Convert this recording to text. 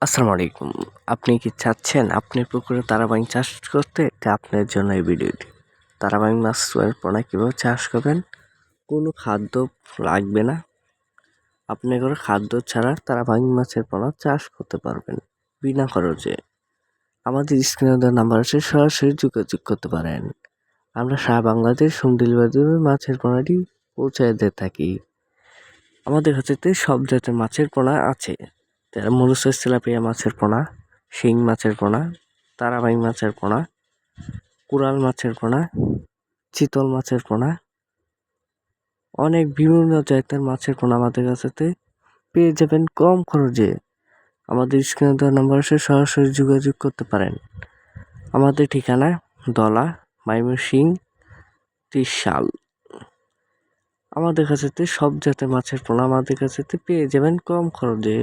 আসসালামু আলাইকুম। আপনি কি চাচ্ছেন আপনার পুকুরে তারাবাইন চাষ করতে? আপনার জন্য এই ভিডিওটি। তারাবাইন মাছের পোনা কীভাবে চাষ করবেন? কোনো খাদ্য লাগবে না। আপনি করে খাদ্য ছাড়া তারাবাইন মাছের পোনা চাষ করতে পারবেন বিনা খরচে। আমাদের স্ক্রিনে দেওয়া নাম্বার আছে, সরাসরি যোগাযোগ করতে পারেন। আমরা সারা বাংলাদেশ হোম ডেলিভারি মাছের পোনাটি পৌঁছে দিয়ে থাকি। আমাদের কাছে সব জাতের মাছের পোনা আছে। মরুসেস তেলাপিয়া মাছের পোনা, শিং মাছের পোনা, তারাবাইন মাছের পোনা, কোরাল মাছের পোনা, চিতল মাছের পোনা, অনেক বিভিন্ন জাতের মাছের পোনা আমাদের কাছে পেয়ে যাবেন কম খরচে। আমাদের স্ক্রিনে দেওয়া নাম্বার আছে, সরাসরি যোগাযোগ করতে পারেন। আমাদের ঠিকানা দলা, ময়মনসিংহ, ত্রিশাল। আমাদের কাছে সব জাতের মাছের পোনা আমাদের কাছে পেয়ে যাবেন কম খরচে।